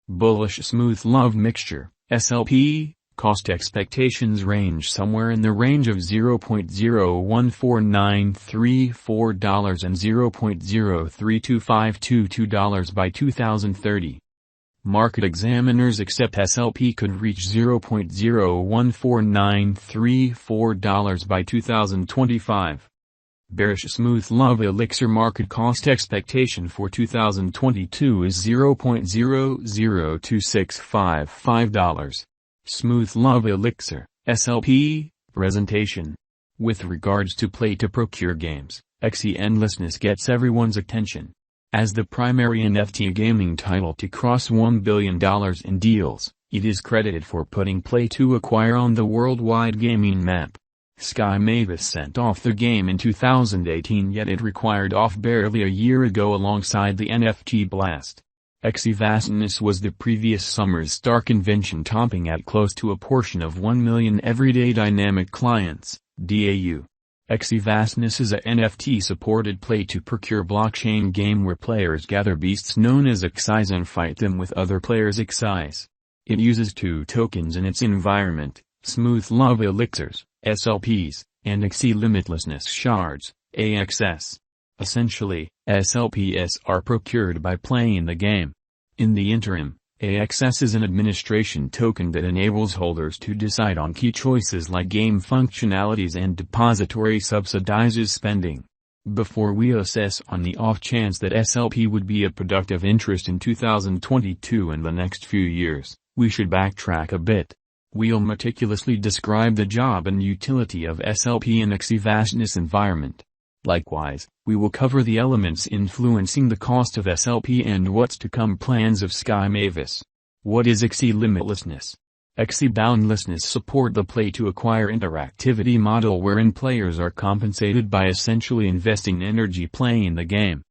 Bullish smooth love mixture, SLP, cost expectations range somewhere in the range of $0.014934 and $0.032522 by 2030. Market examiners accept SLP could reach $0.014934 by 2025. Bearish smooth love elixir market cost expectation for 2022 is $0.002655. Smooth love elixir, SLP, presentation. With regards to play to procure games, Axie endlessness gets everyone's attention. As the primary NFT gaming title to cross $1 billion in deals, it is credited for putting play to acquire on the worldwide gaming map. Sky Mavis sent off the game in 2018, yet it required off barely a year ago alongside the NFT blast. Axie vastness was the previous summer's star convention, topping at close to a portion of 1 million everyday dynamic clients, DAU. Axie vastness is a NFT-supported play-to-procure blockchain game where players gather beasts known as axies and fight them with other players' axies. It uses two tokens in its environment, smooth love elixirs, SLPs, and Axie limitlessness shards, AXS. Essentially, SLPs are procured by playing the game. In the interim, AXS is an administration token that enables holders to decide on key choices like game functionalities, and depository subsidizes spending. Before we assess on the off chance that SLP would be a product of interest in 2022 and the next few years, we should backtrack a bit. We'll meticulously describe the job and utility of SLP in Axie vastness environment. Likewise, we will cover the elements influencing the cost of SLP and what's to come plans of Sky Mavis. What is Axie limitlessness? Axie boundlessness support the play-to-acquire interactivity model wherein players are compensated by essentially investing energy playing the game.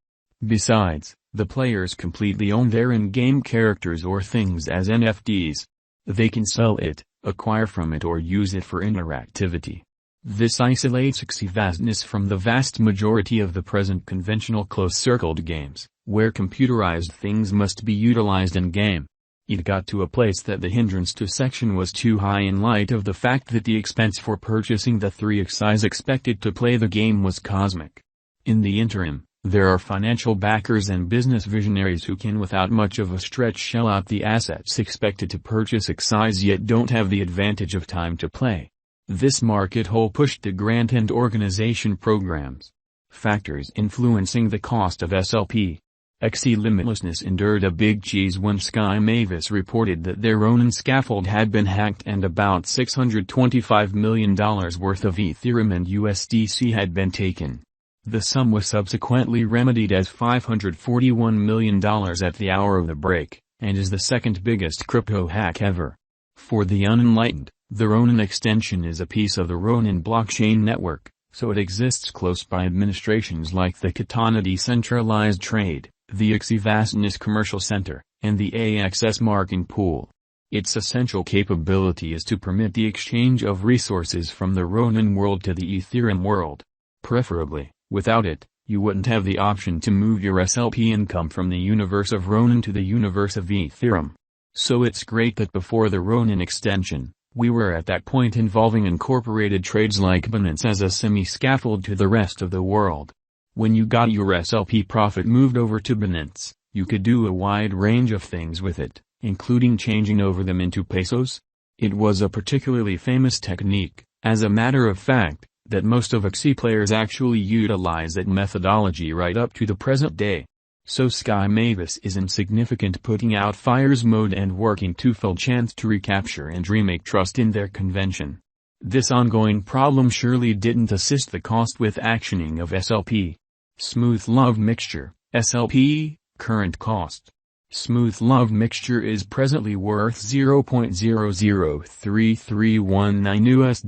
Besides, the players completely own their in-game characters or things as NFTs. They can sell it, acquire from it, or use it for interactivity. This isolates Axie vastness from the vast majority of the present conventional close-circled games, where computerized things must be utilized in-game. It got to a place that the hindrance to section was too high in light of the fact that the expense for purchasing the 3 axies expected to play the game was cosmic. In the interim, there are financial backers and business visionaries who can without much of a stretch shell out the assets expected to purchase axies yet don't have the advantage of time to play. This market hole pushed the grant and organization programs. Factors influencing the cost of SLP. Axie limitlessness endured a big cheese when Sky Mavis reported that their Ronin scaffold had been hacked and about $625 million worth of Ethereum and USDC had been taken. The sum was subsequently remedied as $541 million at the hour of the break, and is the second biggest crypto hack ever. For the unenlightened, the Ronin extension is a piece of the Ronin blockchain network, so it exists close by administrations like the Katana Decentralized Trade, the Axie vastness Commercial Center, and the AXS marking pool. Its essential capability is to permit the exchange of resources from the Ronin world to the Ethereum world. Preferably, without it, you wouldn't have the option to move your SLP income from the universe of Ronin to the universe of Ethereum. So it's great that before the Ronin extension, we were at that point involving incorporated trades like Binance as a semi-scaffold to the rest of the world. When you got your SLP profit moved over to Binance, you could do a wide range of things with it, including changing over them into pesos. It was a particularly famous technique, as a matter of fact, that most of Axie players actually utilize that methodology right up to the present day. So Sky Mavis is in significant putting out fires mode and working twofold chance to recapture and remake trust in their convention. This ongoing problem surely didn't assist the cost with actioning of SLP. Smooth love mixture, SLP, current cost. Smooth love mixture is presently worth $0.003319 US.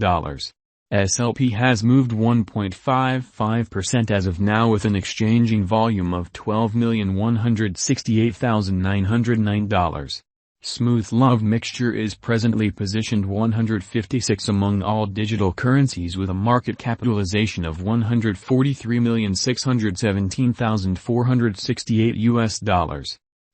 SLP has moved 1.55% as of now with an exchanging volume of $12,168,909. Smooth love mixture is presently positioned 156 among all digital currencies with a market capitalization of $143,617,468 US.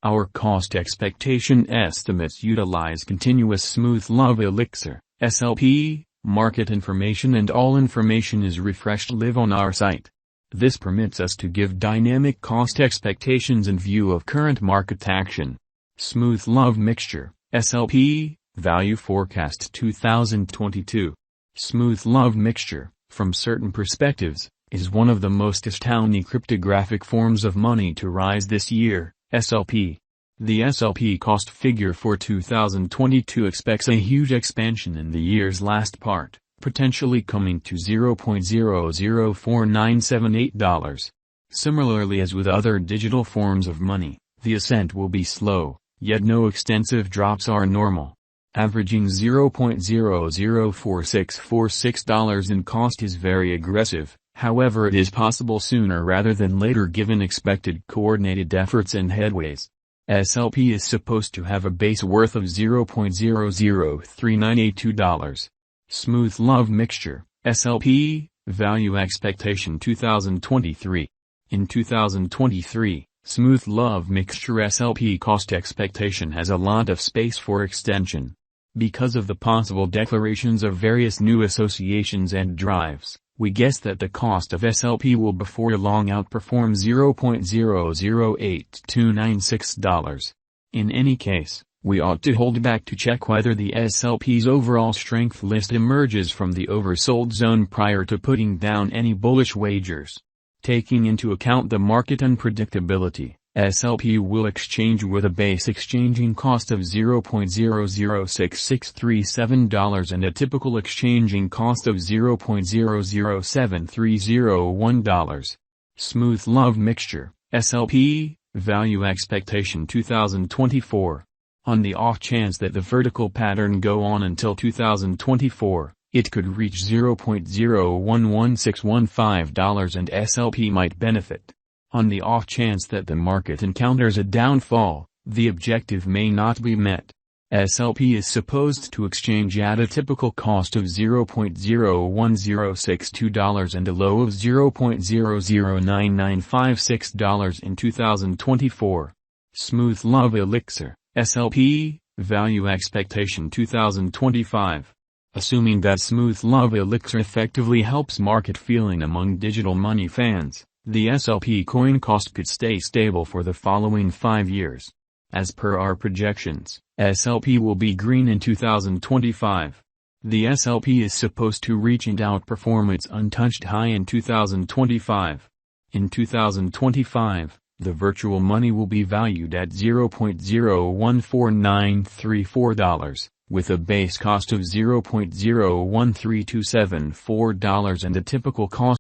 Our cost expectation estimates utilize continuous smooth love elixir, SLP, market information, and all information is refreshed live on our site. This permits us to give dynamic cost expectations in view of current market action. Smooth love mixture, SLP, value forecast 2022. Smooth love mixture, from certain perspectives, is one of the most astounding cryptographic forms of money to rise this year, SLP. The SLP cost figure for 2022 expects a huge expansion in the year's last part, potentially coming to $0.004978. Similarly as with other digital forms of money, the ascent will be slow, yet no extensive drops are normal. Averaging $0.004646 in cost is very aggressive, however it is possible sooner rather than later given expected coordinated efforts and headways. SLP is supposed to have a base worth of $0.003982. Smooth love mixture, SLP, value expectation 2023. In 2023, smooth love mixture SLP cost expectation has a lot of space for extension. Because of the possible declarations of various new associations and drives, we guess that the cost of SLP will before long outperform $0.008296. In any case, we ought to hold back to check whether the SLP's overall strength list emerges from the oversold zone prior to putting down any bullish wagers. Taking into account the market unpredictability, SLP will exchange with a base exchanging cost of $0.006637 and a typical exchanging cost of $0.007301. Smooth love mixture, SLP, value expectation 2024. On the off chance that the vertical pattern go on until 2024, it could reach $0.011615 and SLP might benefit. On the off chance that the market encounters a downfall, the objective may not be met. SLP is supposed to exchange at a typical cost of $0.001062 and a low of $0.009956 in 2024. Smooth love elixir, SLP, value expectation 2025. Assuming that smooth love elixir effectively helps market feeling among digital money fans, the SLP coin cost could stay stable for the following 5 years. As per our projections, SLP will be green in 2025. The SLP is supposed to reach and outperform its untouched high in 2025. In 2025, the virtual money will be valued at $0.014934, with a base cost of $0.013274 and a typical cost